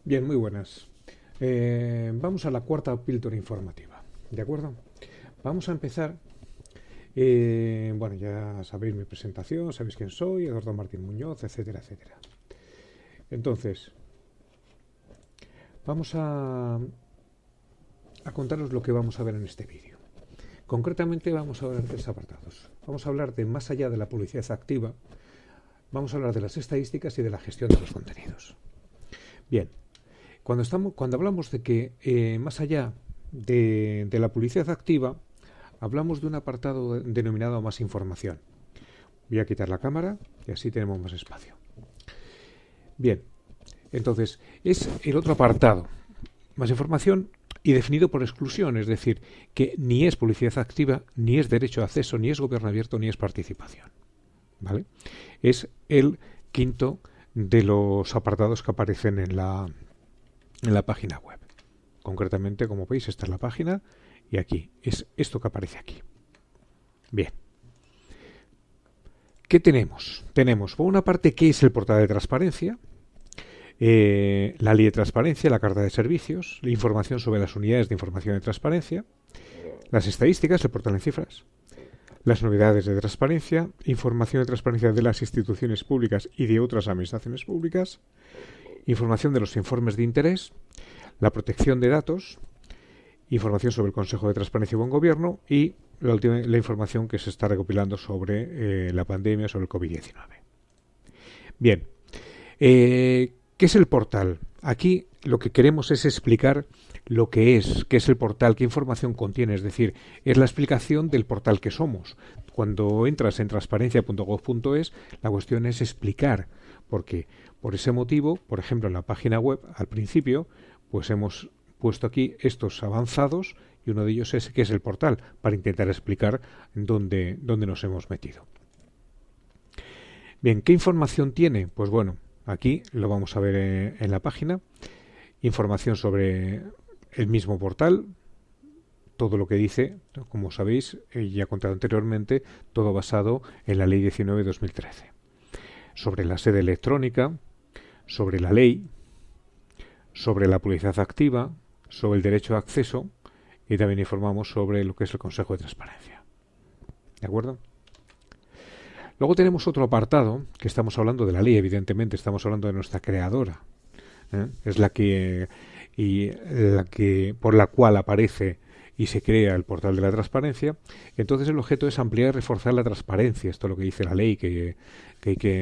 Bien, muy buenas. Vamos a la cuarta píldora informativa, ¿de acuerdo? Vamos a empezar. Bueno, ya sabéis mi presentación, sabéis quién soy, Eduardo Martín Muñoz, etcétera, etcétera. Entonces, vamos a contaros lo que vamos a ver en este vídeo. Concretamente vamos a hablar de tres apartados. Vamos a hablar de más allá de la publicidad activa, vamos a hablar de las estadísticas y de la gestión de los contenidos. Bien, cuando hablamos de que más allá de la publicidad activa, hablamos de un apartado denominado más información. Voy a quitar la cámara y así tenemos más espacio. Bien, entonces es el otro apartado, más información y definido por exclusión, es decir, que ni es publicidad activa, ni es derecho de acceso, ni es gobierno abierto, ni es participación. ¿Vale? Es el quinto de los apartados que aparecen en la página web. Concretamente, como veis, esta es la página y aquí es esto que aparece aquí. Bien. ¿Qué tenemos? Tenemos, por una parte, ¿qué es el portal de transparencia? La ley de transparencia, la carta de servicios, la información sobre las unidades de información de transparencia, las estadísticas, el portal en cifras, las novedades de transparencia, información de transparencia de las instituciones públicas y de otras administraciones públicas, información de los informes de interés, la protección de datos, información sobre el Consejo de Transparencia y Buen Gobierno y la información que se está recopilando sobre la pandemia, sobre el COVID-19. Bien, ¿qué es el portal? Aquí lo que queremos es explicar lo que es, qué es el portal, qué información contiene, es decir, es la explicación del portal que somos. Cuando entras en transparencia.gov.es, la cuestión es explicar, porque por ese motivo, por ejemplo, en la página web, al principio, pues hemos puesto aquí estos avanzados y uno de ellos es que es el portal, para intentar explicar dónde nos hemos metido. Bien, ¿qué información tiene? Pues bueno, aquí lo vamos a ver en la página. Información sobre el mismo portal, todo lo que dice, como sabéis, ya he contado anteriormente, todo basado en la Ley 19/2013. Sobre la sede electrónica, sobre la ley, sobre la publicidad activa, sobre el derecho de acceso y también informamos sobre lo que es el Consejo de Transparencia. ¿De acuerdo? Luego tenemos otro apartado, que estamos hablando de la ley, evidentemente, estamos hablando de nuestra creadora. Es la que por la cual aparece y se crea el portal de la transparencia. Entonces el objeto es ampliar y reforzar la transparencia. Esto es lo que dice la ley, que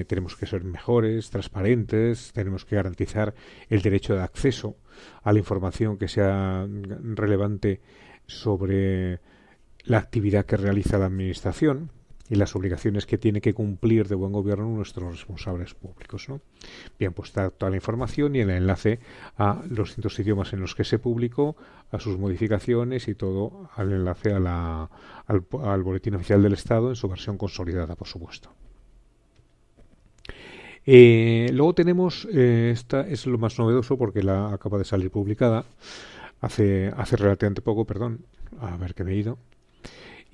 tenemos que ser mejores, transparentes, tenemos que garantizar el derecho de acceso a la información que sea relevante sobre la actividad que realiza la administración y las obligaciones que tiene que cumplir de buen gobierno nuestros responsables públicos, ¿no? Bien, pues está toda la información y el enlace a los distintos idiomas en los que se publicó, a sus modificaciones y todo al enlace al Boletín Oficial del Estado en su versión consolidada, por supuesto. Luego tenemos, esta es lo más novedoso porque la acaba de salir publicada hace relativamente poco, perdón, a ver que me he ido.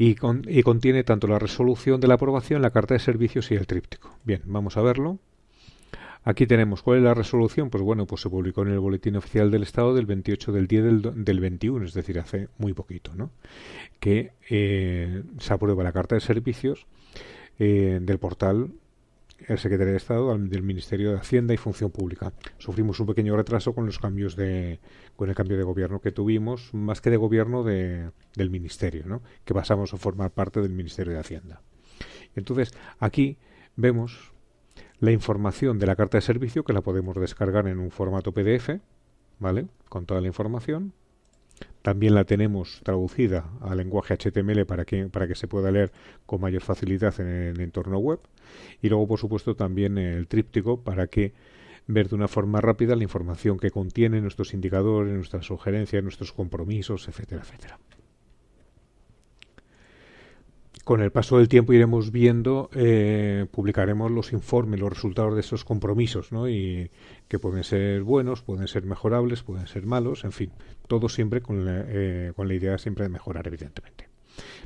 Y contiene tanto la resolución de la aprobación, la carta de servicios y el tríptico. Bien, vamos a verlo. Aquí tenemos, ¿cuál es la resolución? Pues bueno, pues se publicó en el Boletín Oficial del Estado del 28 del 10 del 21, es decir, hace muy poquito, ¿no? Que se aprueba la carta de servicios del portal el Secretario de Estado del Ministerio de Hacienda y Función Pública. Sufrimos un pequeño retraso con los cambios con el cambio de gobierno que tuvimos, más que de gobierno del Ministerio, ¿no? Que pasamos a formar parte del Ministerio de Hacienda. Entonces, aquí vemos la información de la carta de servicio, que la podemos descargar en un formato PDF, ¿vale? Con toda la información. También la tenemos traducida al lenguaje HTML para que se pueda leer con mayor facilidad en el entorno web. Y luego, por supuesto, también el tríptico para que ver de una forma rápida la información que contiene nuestros indicadores, nuestras sugerencias, nuestros compromisos, etcétera, etcétera. Con el paso del tiempo iremos viendo, publicaremos los informes, los resultados de esos compromisos, ¿no? Y que pueden ser buenos, pueden ser mejorables, pueden ser malos, en fin, todo siempre con la idea siempre de mejorar, evidentemente.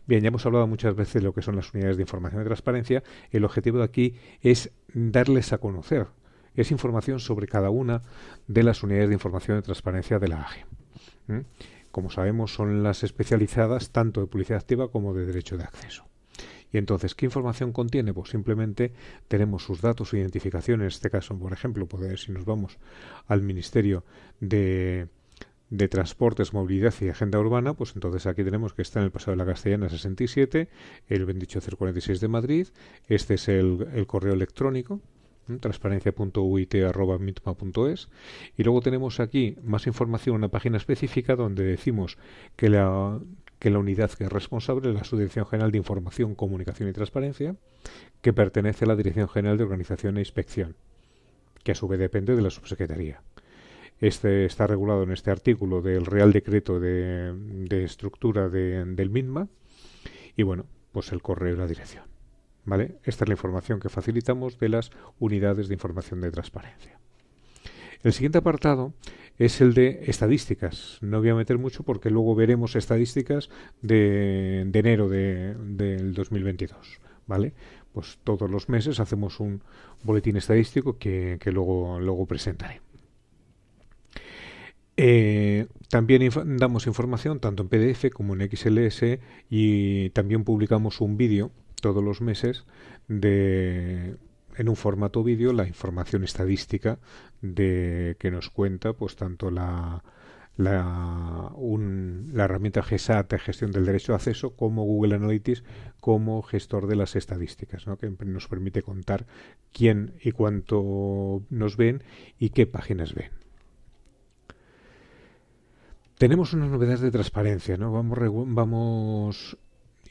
Bien, ya hemos hablado muchas veces de lo que son las unidades de información de transparencia. El objetivo de aquí es darles a conocer es información sobre cada una de las unidades de información de transparencia de la AGE. Como sabemos, son las especializadas tanto de publicidad activa como de derecho de acceso. Y entonces, ¿qué información contiene? Pues simplemente tenemos sus datos o identificaciones. En este caso, por ejemplo, si nos vamos al Ministerio de Transportes, Movilidad y Agenda Urbana, pues entonces aquí tenemos que está en el Paseo de la Castellana 67, el 28046 de Madrid. Este es el correo electrónico, transparencia.uit@mitma.es, y luego tenemos aquí más información, una página específica donde decimos que la unidad que es responsable es la Subdirección General de Información, Comunicación y Transparencia, que pertenece a la Dirección General de Organización e Inspección, que a su vez depende de la Subsecretaría. Este está regulado en este artículo del Real Decreto de Estructura del MINMA, y bueno, pues el correo y la dirección. ¿Vale? Esta es la información que facilitamos de las unidades de información de transparencia. El siguiente apartado es el de estadísticas. No voy a meter mucho porque luego veremos estadísticas de enero del 2022. ¿Vale? Pues todos los meses hacemos un boletín estadístico que luego presentaré. También damos información tanto en PDF como en XLS, y también publicamos un vídeo todos los meses en un formato vídeo la información estadística que nos cuenta pues tanto la herramienta GESAT de gestión del derecho de acceso como Google Analytics como gestor de las estadísticas, ¿no? Que nos permite contar quién y cuánto nos ven y qué páginas ven. Tenemos unas novedades de transparencia, ¿no? Vamos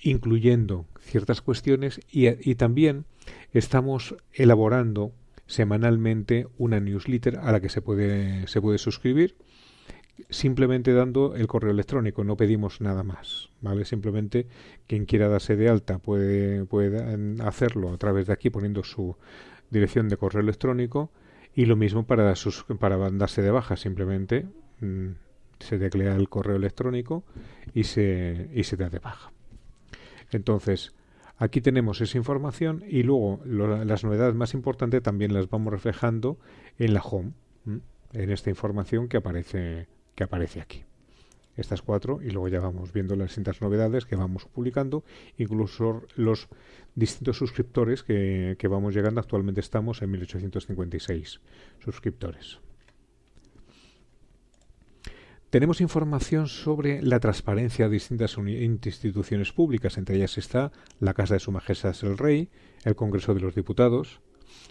incluyendo ciertas cuestiones y también estamos elaborando semanalmente una newsletter a la que se puede suscribir simplemente dando el correo electrónico. No pedimos nada más, ¿vale? Simplemente quien quiera darse de alta puede hacerlo a través de aquí poniendo su dirección de correo electrónico, y lo mismo para darse de baja. Simplemente se teclea el correo electrónico y se da de baja. Entonces, aquí tenemos esa información, y luego las novedades más importantes también las vamos reflejando en la home, en esta información que aparece aquí. Estas 4, y luego ya vamos viendo las distintas novedades que vamos publicando, incluso los distintos suscriptores que vamos llegando. Actualmente estamos en 1856 suscriptores. Tenemos información sobre la transparencia de distintas instituciones públicas. Entre ellas está la Casa de Su Majestad el Rey, el Congreso de los Diputados,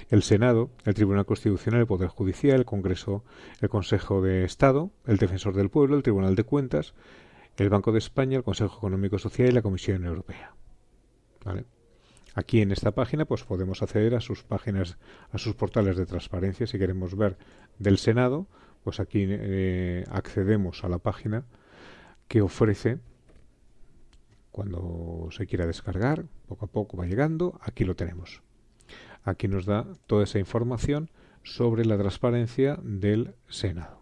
el Senado, el Tribunal Constitucional, el Poder Judicial, el Congreso, el Consejo de Estado, el Defensor del Pueblo, el Tribunal de Cuentas, el Banco de España, el Consejo Económico y Social y la Comisión Europea. ¿Vale? Aquí en esta página pues podemos acceder a sus páginas, a sus portales de transparencia. Si queremos ver del Senado, pues aquí accedemos a la página que ofrece. Cuando se quiera descargar, poco a poco va llegando, aquí lo tenemos. Aquí nos da toda esa información sobre la transparencia del Senado.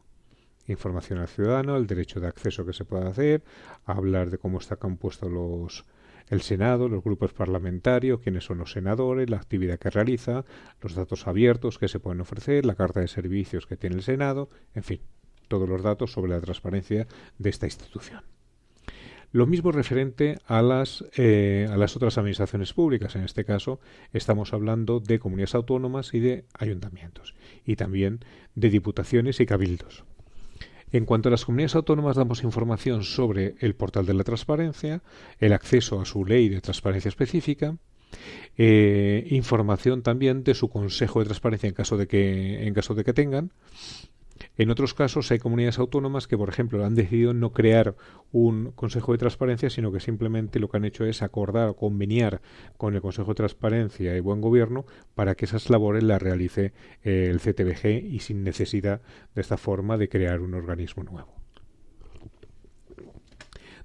Información al ciudadano, el derecho de acceso que se puede hacer, hablar de cómo está compuesto el Senado, los grupos parlamentarios, quiénes son los senadores, la actividad que realiza, los datos abiertos que se pueden ofrecer, la carta de servicios que tiene el Senado, en fin, todos los datos sobre la transparencia de esta institución. Lo mismo referente a las otras administraciones públicas. En este caso estamos hablando de comunidades autónomas y de ayuntamientos, y también de diputaciones y cabildos. En cuanto a las comunidades autónomas, damos información sobre el portal de la transparencia, el acceso a su ley de transparencia específica, información también de su consejo de transparencia en caso de que tengan. En otros casos hay comunidades autónomas que, por ejemplo, han decidido no crear un Consejo de Transparencia, sino que simplemente lo que han hecho es acordar o conveniar con el Consejo de Transparencia y Buen Gobierno para que esas labores las realice el CTBG, y sin necesidad de esta forma de crear un organismo nuevo.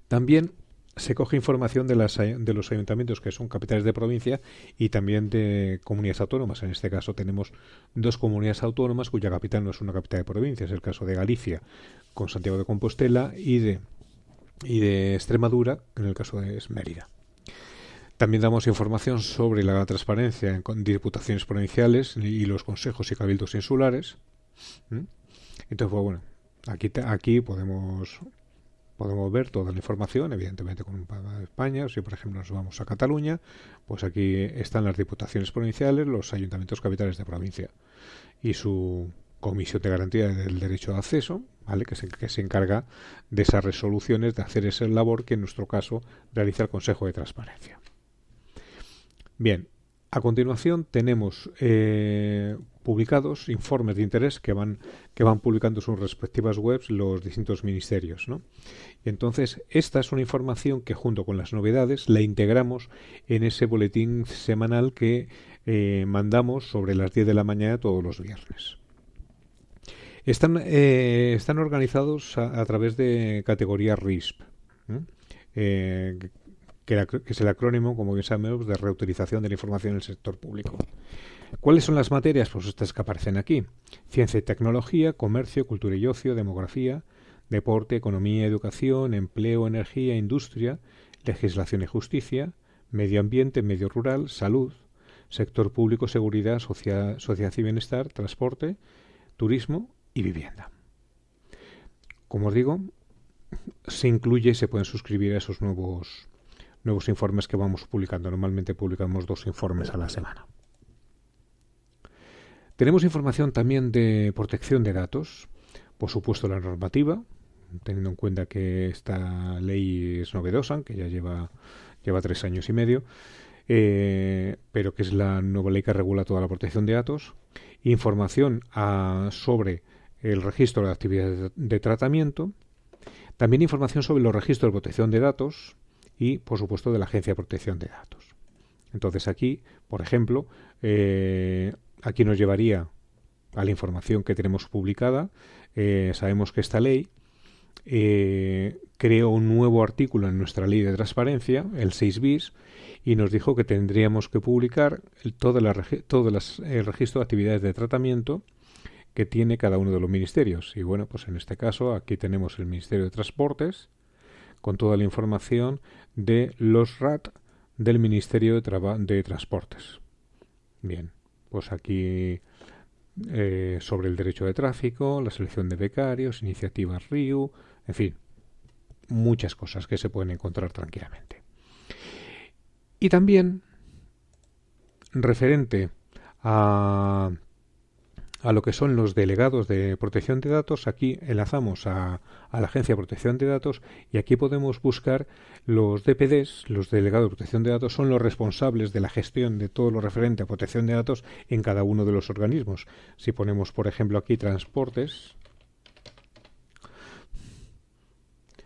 También se coge información de los ayuntamientos que son capitales de provincia y también de comunidades autónomas. En este caso tenemos 2 comunidades autónomas cuya capital no es una capital de provincia. Es el caso de Galicia con Santiago de Compostela y de Extremadura, en el caso de Mérida. También damos información sobre la transparencia en diputaciones provinciales y los consejos y cabildos insulares. Entonces, pues bueno, aquí podemos ver toda la información, evidentemente con un mapa de España. Si por ejemplo nos vamos a Cataluña, pues aquí están las diputaciones provinciales, los ayuntamientos capitales de provincia y su comisión de garantía del derecho de acceso, ¿vale? que se encarga de esas resoluciones, de hacer esa labor que en nuestro caso realiza el Consejo de Transparencia. Bien, a continuación tenemos publicados informes de interés que van publicando sus respectivas webs los distintos ministerios, ¿no? Y entonces esta es una información que junto con las novedades la integramos en ese boletín semanal que mandamos sobre las 10 de la mañana todos los viernes. Están organizados a través de categorías RISP, que es el acrónimo, como bien sabemos, de reutilización de la información en el sector público. ¿Cuáles son las materias? Pues estas que aparecen aquí: ciencia y tecnología, comercio, cultura y ocio, demografía, deporte, economía, educación, empleo, energía, industria, legislación y justicia, medio ambiente, medio rural, salud, sector público, seguridad, sociedad y bienestar, transporte, turismo y vivienda. Como os digo, se pueden suscribir a esos nuevos informes que vamos publicando. Normalmente publicamos 2 informes a la semana. Tenemos información también de protección de datos. Por supuesto, la normativa, teniendo en cuenta que esta ley es novedosa, que ya lleva 3 años y medio, pero que es la nueva ley que regula toda la protección de datos. Información sobre el registro de actividades de tratamiento. También información sobre los registros de protección de datos y, por supuesto, de la Agencia de Protección de Datos. Entonces aquí, por ejemplo, aquí nos llevaría a la información que tenemos publicada. Sabemos que esta ley creó un nuevo artículo en nuestra ley de transparencia, el 6 bis, y nos dijo que tendríamos que publicar todo el registro de actividades de tratamiento que tiene cada uno de los ministerios. Y bueno, pues en este caso aquí tenemos el Ministerio de Transportes con toda la información de los RAT del Ministerio de Transportes. Bien, pues aquí sobre el derecho de tráfico, la selección de becarios, iniciativas RIU, en fin, muchas cosas que se pueden encontrar tranquilamente. Y también, referente a lo que son los delegados de protección de datos, aquí enlazamos a la Agencia de Protección de Datos y aquí podemos buscar los DPDs. Los delegados de protección de datos son los responsables de la gestión de todo lo referente a protección de datos en cada uno de los organismos. Si ponemos, por ejemplo, aquí transportes,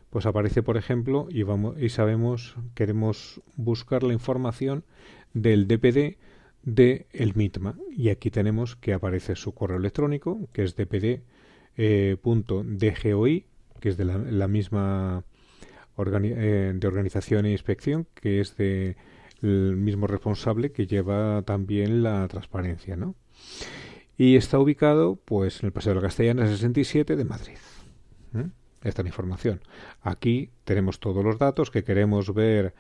pues aparece, por ejemplo, y queremos buscar la información del DPD de el MITMA, y aquí tenemos que aparece su correo electrónico, que es dpd.dgoi, que es de la misma de organización e inspección, que es el mismo responsable que lleva también la transparencia, ¿no? Y está ubicado pues en el Paseo de la Castellana 67 de Madrid. Esta es la información. Aquí tenemos todos los datos que queremos ver,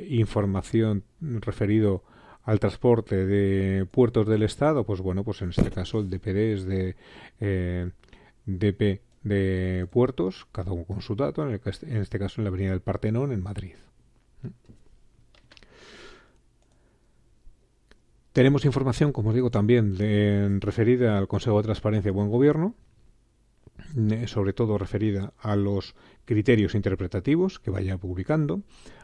información referido al transporte de puertos del Estado. Pues bueno, pues en este caso el DPD es de DP de puertos, cada uno con su dato, en este caso en la avenida del Partenón en Madrid. Tenemos información, como os digo, también referida al Consejo de Transparencia y Buen Gobierno, sobre todo referida a los criterios interpretativos que vaya publicando,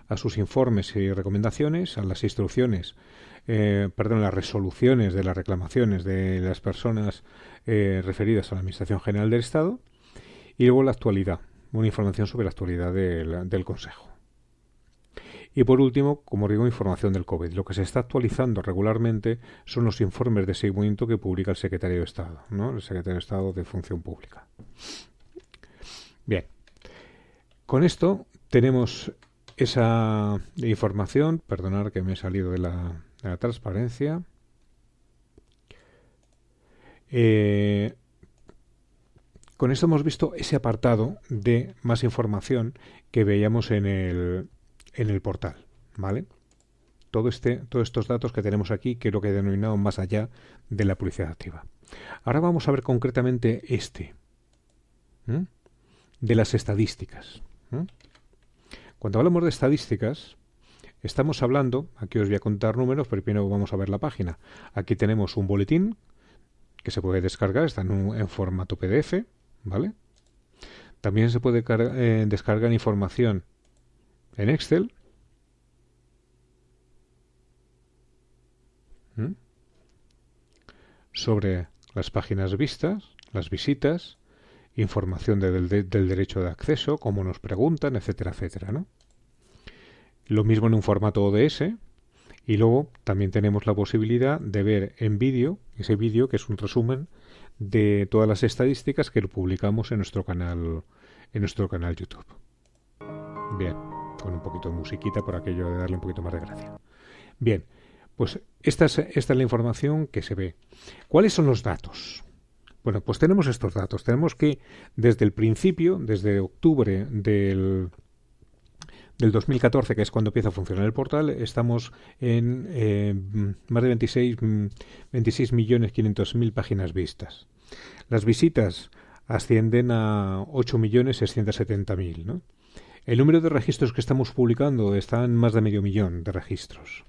a sus informes y recomendaciones, a las instrucciones, las resoluciones de las reclamaciones de las personas referidas a la Administración General del Estado, y luego la actualidad, una información sobre la actualidad del Consejo. Y por último, como digo, información del COVID. Lo que se está actualizando regularmente son los informes de seguimiento que publica el Secretario de Estado, ¿no? El Secretario de Estado de Función Pública. Bien, con esto tenemos esa información. Perdonad que me he salido de la transparencia. Con esto hemos visto ese apartado de más información que veíamos en el portal, ¿vale? todos estos datos que tenemos aquí, que es lo que he denominado más allá de la publicidad activa. Ahora vamos a ver concretamente de las estadísticas. Cuando hablamos de estadísticas, estamos hablando, aquí os voy a contar números, pero primero vamos a ver la página. Aquí tenemos un boletín que se puede descargar, está en formato PDF, ¿vale? También se puede descargar información en Excel. Sobre las páginas vistas, las visitas, información del derecho de acceso, cómo nos preguntan, etcétera, etcétera, ¿no? Lo mismo en un formato ODS, y luego también tenemos la posibilidad de ver en vídeo, ese vídeo que es un resumen de todas las estadísticas que lo publicamos en nuestro canal YouTube. Bien, con un poquito de musiquita por aquello de darle un poquito más de gracia. Bien, pues esta es la información que se ve. ¿Cuáles son los datos? Bueno, pues tenemos estos datos. Tenemos que desde el principio, desde octubre del 2014, que es cuando empieza a funcionar el portal, estamos en más de 26.500.000 páginas vistas. Las visitas ascienden a 8.670.000, ¿no? El número de registros que estamos publicando está en más de 500.000 de registros.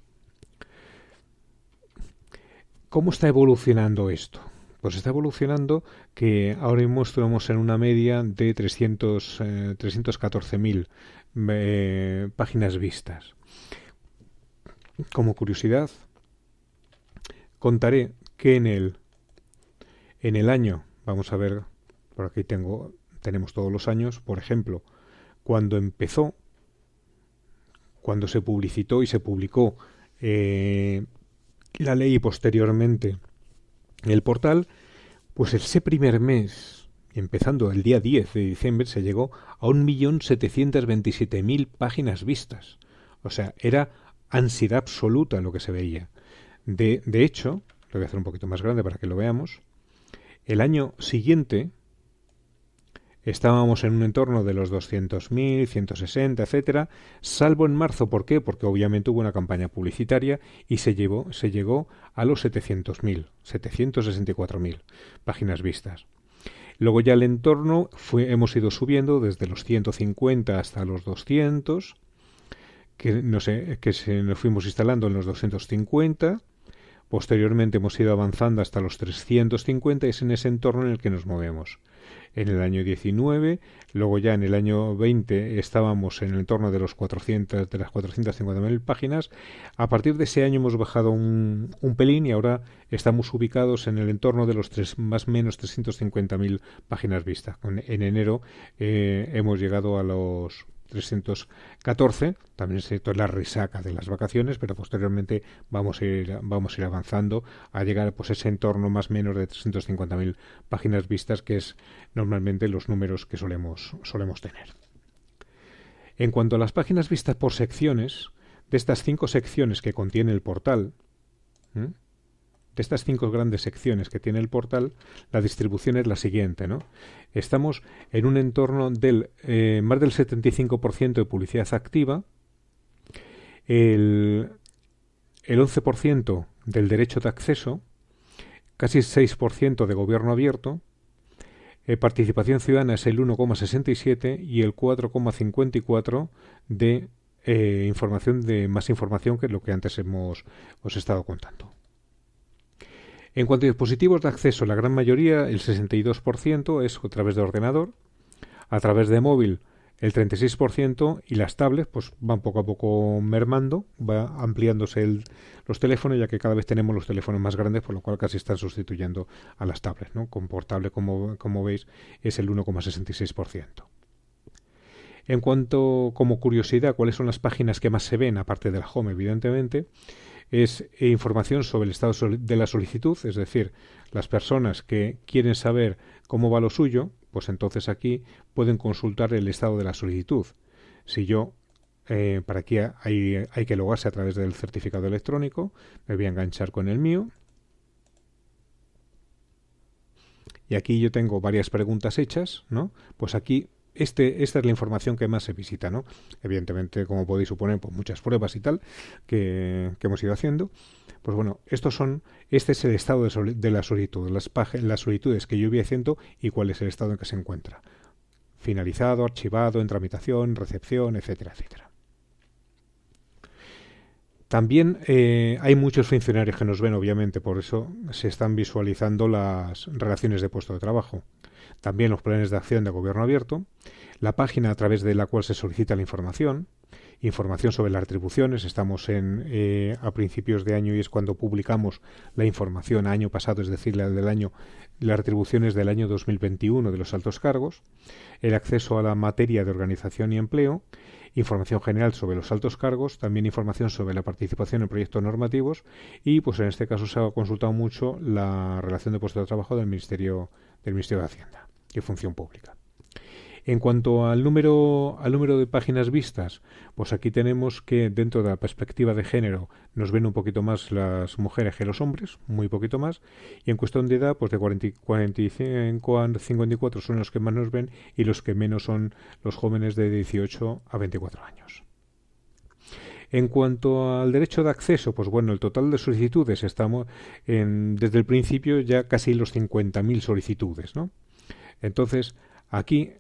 ¿Cómo está evolucionando esto? Pues está evolucionando que ahora mismo estamos en una media de 314.000 páginas vistas. Como curiosidad, contaré que en el año, vamos a ver, por aquí tenemos todos los años, por ejemplo, cuando empezó, cuando se publicitó y se publicó la ley y posteriormente el portal, pues ese primer mes, empezando el día 10 de diciembre, se llegó a 1.727.000 páginas vistas. O sea, era ansiedad absoluta lo que se veía. De hecho, lo voy a hacer un poquito más grande para que lo veamos, el año siguiente estábamos en un entorno de los 200.000, 160, etcétera, salvo en marzo. ¿Por qué? Porque obviamente hubo una campaña publicitaria y se llegó a los 700.000, 764.000 páginas vistas. Luego ya el entorno hemos ido subiendo desde los 150 hasta los 200, nos fuimos instalando en los 250. Posteriormente hemos ido avanzando hasta los 350 y es en ese entorno en el que nos movemos. En el año 19, luego ya en el año 20 estábamos en el entorno de las 450.000 páginas. A partir de ese año hemos bajado un pelín y ahora estamos ubicados en el entorno de los más o menos 350.000 páginas vistas. En enero hemos llegado a los 314, también es la resaca de las vacaciones, pero posteriormente vamos a ir avanzando a llegar pues ese entorno más o menos de 350.000 páginas vistas, que es normalmente los números que solemos tener. En cuanto a las páginas vistas por secciones, de estas 5 secciones que contiene el portal, de estas 5 grandes secciones que tiene el portal, la distribución es la siguiente, ¿no? Estamos en un entorno del más del 75% de publicidad activa, el 11% del derecho de acceso, casi el 6% de gobierno abierto, participación ciudadana es el 1,67 y el 4,54 de más información que lo que antes os he estado contando. En cuanto a dispositivos de acceso, la gran mayoría, el 62%, es a través de ordenador, a través de móvil el 36%, y las tablets pues van poco a poco mermando, va ampliándose los teléfonos, ya que cada vez tenemos los teléfonos más grandes, por lo cual casi están sustituyendo a las tablets, ¿no? Con portable, como veis, es el 1,66%. En cuanto, como curiosidad, cuáles son las páginas que más se ven, aparte de la home, evidentemente, es información sobre el estado de la solicitud, es decir, las personas que quieren saber cómo va lo suyo, pues entonces aquí pueden consultar el estado de la solicitud. Si yo, para aquí hay que logarse a través del certificado electrónico, me voy a enganchar con el mío. Y aquí yo tengo varias preguntas hechas, ¿no? Pues aquí esta es la información que más se visita, ¿no? Evidentemente, como podéis suponer, por muchas pruebas y tal que hemos ido haciendo. Pues bueno, este es el estado de la solicitud, las solicitudes que yo voy haciendo y cuál es el estado en que se encuentra. Finalizado, archivado, en tramitación, recepción, etcétera, etcétera. También hay muchos funcionarios que nos ven, obviamente, por eso se están visualizando las relaciones de puesto de trabajo. También los planes de acción de gobierno abierto, la página a través de la cual se solicita la información sobre las retribuciones. Estamos a principios de año y es cuando publicamos la información año pasado, es decir, las retribuciones del año 2021 de los altos cargos, el acceso a la materia de organización y empleo, información general sobre los altos cargos, también información sobre la participación en proyectos normativos y, pues en este caso, se ha consultado mucho la relación de puesto de trabajo del Ministerio de Hacienda y Función Pública. En cuanto al número de páginas vistas, pues aquí tenemos que dentro de la perspectiva de género nos ven un poquito más las mujeres que los hombres, muy poquito más, y en cuestión de edad, pues de 45 a 54 son los que más nos ven y los que menos son los jóvenes de 18 a 24 años. En cuanto al derecho de acceso, pues bueno, el total de solicitudes estamos desde el principio ya casi los 50.000 solicitudes, ¿no? Entonces, aquí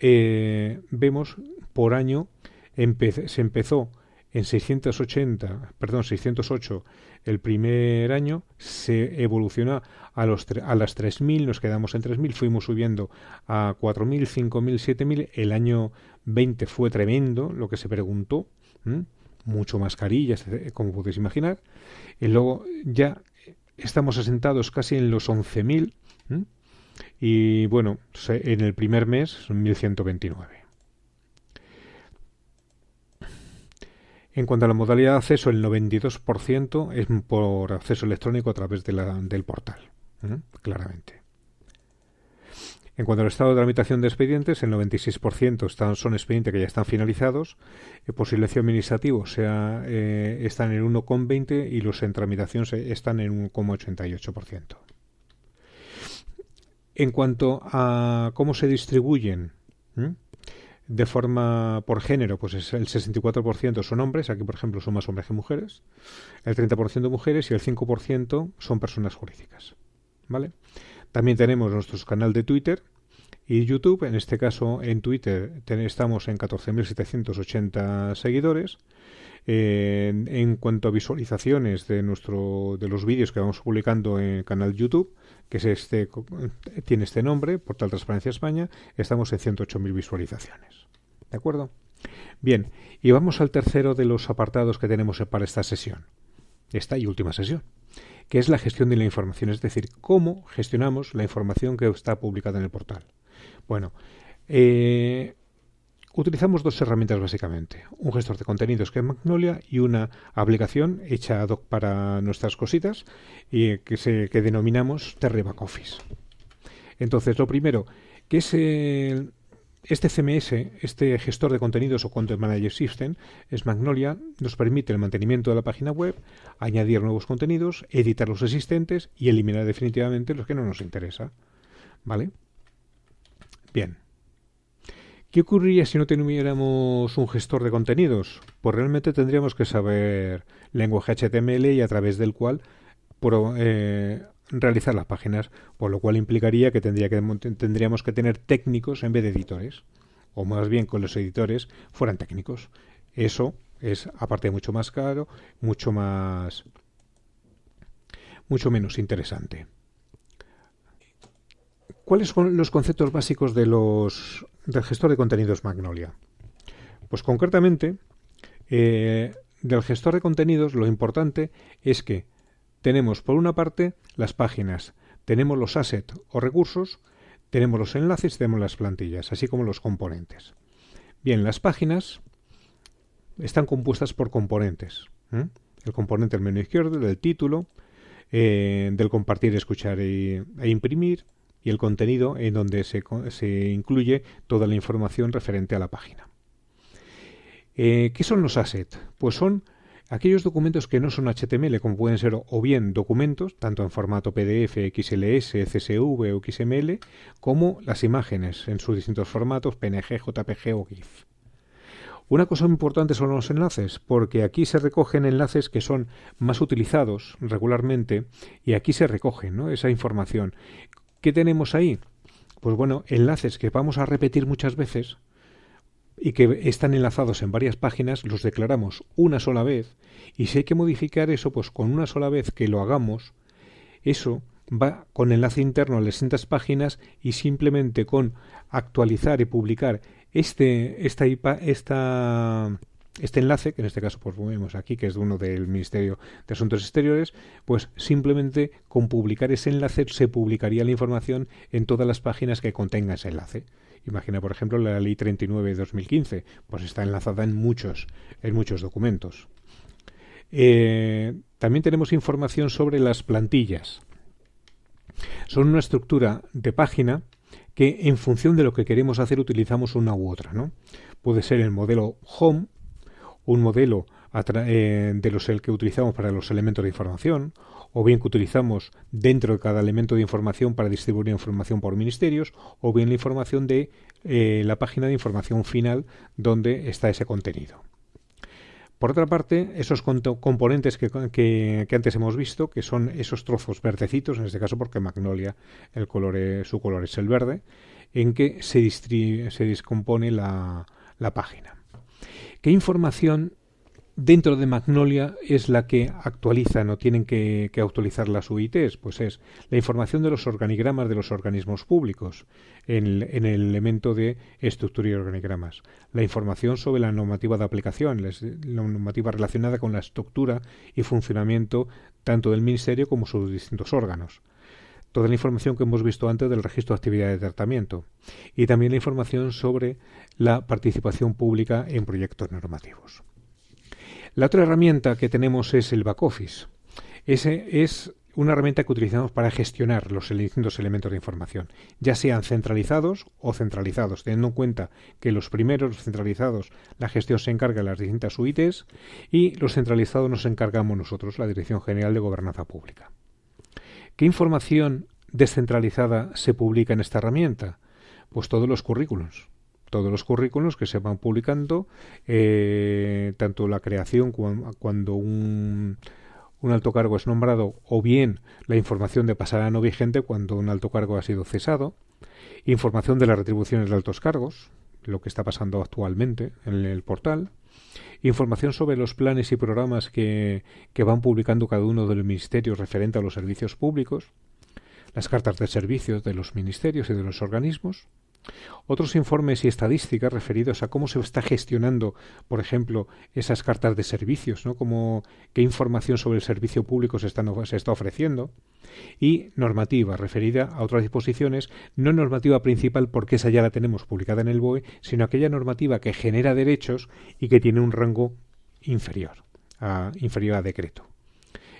vemos por año se empezó en 608 el primer año, se evolucionó a las 3.000, nos quedamos en 3.000, fuimos subiendo a 4.000, 5.000, 7.000. El año 20 fue tremendo lo que se preguntó, mucho mascarillas, como podéis imaginar, y luego ya estamos asentados casi en los 11.000. Y bueno, en el primer mes son 1.129. En cuanto a la modalidad de acceso, el 92% es por acceso electrónico a través del portal, claramente. En cuanto al estado de tramitación de expedientes, el 96% son expedientes que ya están finalizados. Por silencio administrativo están en 1,20 y los en tramitación están en 1,88%. En cuanto a cómo se distribuyen de forma por género, pues el 64% son hombres, aquí por ejemplo son más hombres que mujeres, el 30% mujeres y el 5% son personas jurídicas, ¿vale? También tenemos nuestro canal de Twitter y YouTube. En este caso en Twitter estamos en 14.780 seguidores. En cuanto a visualizaciones de los vídeos que vamos publicando en el canal YouTube, que tiene este nombre, Portal Transparencia España, estamos en 108.000 visualizaciones. ¿De acuerdo? Bien, y vamos al tercero de los apartados que tenemos para esta sesión, esta y última sesión, que es la gestión de la información, es decir, cómo gestionamos la información que está publicada en el portal. Bueno, utilizamos dos herramientas básicamente, un gestor de contenidos que es Magnolia y una aplicación hecha ad hoc para nuestras cositas y que denominamos Terre Back Office. Entonces, lo primero, que es este CMS, este gestor de contenidos o Content Manager System, es Magnolia, nos permite el mantenimiento de la página web, añadir nuevos contenidos, editar los existentes y eliminar definitivamente los que no nos interesan. ¿Vale? Bien. ¿Qué ocurriría si no tuviéramos un gestor de contenidos? Pues realmente tendríamos que saber lenguaje HTML y a través del cual realizar las páginas, por lo cual implicaría que tendríamos que tener técnicos en vez de editores, o más bien con los editores fueran técnicos. Eso es, aparte, mucho más caro, mucho menos interesante. ¿Cuáles son los conceptos básicos del gestor de contenidos Magnolia? Pues concretamente, del gestor de contenidos lo importante es que tenemos por una parte las páginas, tenemos los assets o recursos, tenemos los enlaces y tenemos las plantillas, así como los componentes. Bien, las páginas están compuestas por componentes. El componente del menú izquierdo, del título, del compartir, escuchar e imprimir, y el contenido en donde se incluye toda la información referente a la página. ¿Qué son los assets? Pues son Aquellos documentos que no son HTML, como pueden ser o bien documentos, tanto en formato PDF, XLS, CSV o XML, como las imágenes en sus distintos formatos, PNG, JPG o GIF. Una cosa muy importante son los enlaces, porque aquí se recogen enlaces que son más utilizados regularmente y aquí se recogen, ¿no?, esa información. ¿Qué tenemos ahí? Pues bueno, enlaces que vamos a repetir muchas veces y que están enlazados en varias páginas, los declaramos una sola vez, y si hay que modificar eso, pues con una sola vez que lo hagamos, eso va con enlace interno a las distintas páginas, y simplemente con actualizar y publicar este enlace, que en este caso pues vemos aquí que es de uno del Ministerio de Asuntos Exteriores, pues simplemente con publicar ese enlace se publicaría la información en todas las páginas que contenga ese enlace. Imagina, por ejemplo, la Ley 39 de 2015, pues está enlazada en muchos documentos. También tenemos información sobre las plantillas. Son una estructura de página que en función de lo que queremos hacer utilizamos una u otra, ¿no? Puede ser el modelo Home, un modelo de los que utilizamos para los elementos de información, o bien que utilizamos dentro de cada elemento de información para distribuir información por ministerios, o bien la información de la página de información final donde está ese contenido. Por otra parte, esos componentes que antes hemos visto, que son esos trozos verdecitos, en este caso porque Magnolia su color es el verde, en que se descompone la página. ¿Qué información dentro de Magnolia es la que actualizan o tienen que actualizar las UITs? Pues es la información de los organigramas de los organismos públicos en el elemento de estructura y organigramas, la información sobre la normativa de aplicación, la normativa relacionada con la estructura y funcionamiento tanto del Ministerio como sus distintos órganos, toda la información que hemos visto antes del registro de actividades de tratamiento, y también la información sobre la participación pública en proyectos normativos. La otra herramienta que tenemos es el back office. Ese es una herramienta que utilizamos para gestionar los distintos elementos de información, ya sean centralizados o centralizados, teniendo en cuenta que los primeros, los centralizados, la gestión se encarga de las distintas UITs, y los centralizados nos encargamos nosotros, la Dirección General de Gobernanza Pública. ¿Qué información descentralizada se publica en esta herramienta? Pues todos los currículums. Todos los currículos que se van publicando, tanto la creación cuando un alto cargo es nombrado, o bien la información de pasada no vigente cuando un alto cargo ha sido cesado, información de las retribuciones de altos cargos, lo que está pasando actualmente en el portal, información sobre los planes y programas que van publicando cada uno de los ministerios referente a los servicios públicos, las cartas de servicios de los ministerios y de los organismos, otros informes y estadísticas referidos a cómo se está gestionando, por ejemplo, esas cartas de servicios, ¿no? Qué información sobre el servicio público se está ofreciendo, y normativa referida a otras disposiciones, no normativa principal porque esa ya la tenemos publicada en el BOE, sino aquella normativa que genera derechos y que tiene un rango inferior a decreto.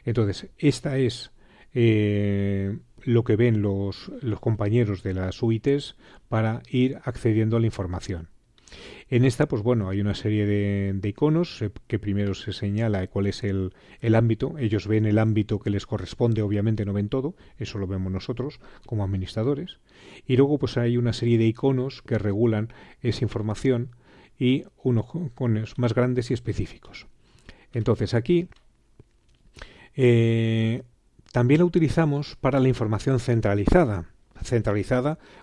Entonces, esta es lo que ven los compañeros de las UITs para ir accediendo a la información. En esta, pues bueno, hay una serie de iconos que primero se señala cuál es el ámbito. Ellos ven el ámbito que les corresponde, obviamente no ven todo, eso lo vemos nosotros como administradores. Y luego pues hay una serie de iconos que regulan esa información, y unos iconos más grandes y específicos. Entonces aquí también la utilizamos para la información centralizada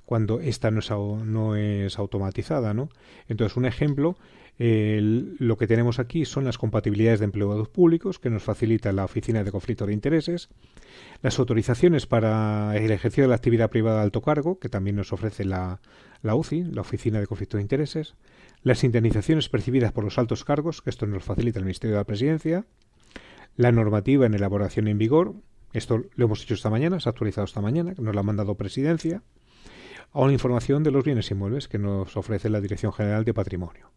cuando esta no es automatizada, ¿no? Entonces, un ejemplo, lo que tenemos aquí son las compatibilidades de empleados públicos que nos facilita la Oficina de Conflictos de Intereses, las autorizaciones para el ejercicio de la actividad privada de alto cargo, que también nos ofrece la UCI, la Oficina de Conflictos de Intereses, las indemnizaciones percibidas por los altos cargos, que esto nos facilita el Ministerio de la Presidencia, la normativa en elaboración en vigor. Esto lo hemos hecho esta mañana, se ha actualizado esta mañana, que nos la ha mandado Presidencia, o la información de los bienes inmuebles que nos ofrece la Dirección General de Patrimonio.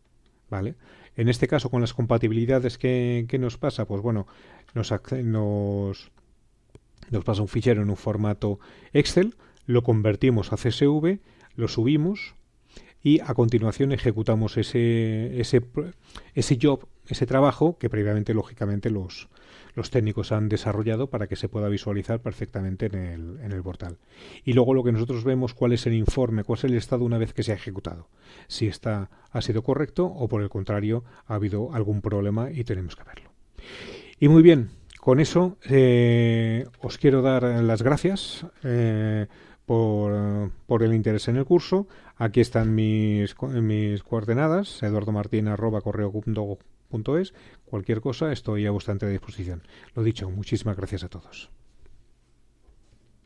¿Vale? En este caso, con las compatibilidades que nos pasa, pues bueno, nos pasa un fichero en un formato Excel, lo convertimos a CSV, lo subimos y a continuación ejecutamos ese job, ese trabajo que previamente, lógicamente, los técnicos han desarrollado para que se pueda visualizar perfectamente en el portal. Y luego lo que nosotros vemos, cuál es el informe, cuál es el estado una vez que se ha ejecutado. Si ha sido correcto o por el contrario ha habido algún problema y tenemos que verlo. Y muy bien, con eso os quiero dar las gracias por el interés en el curso. Aquí están mis coordenadas, eduardomartin@correo.es. Cualquier cosa estoy a vuestra entera disposición. Lo dicho, muchísimas gracias a todos.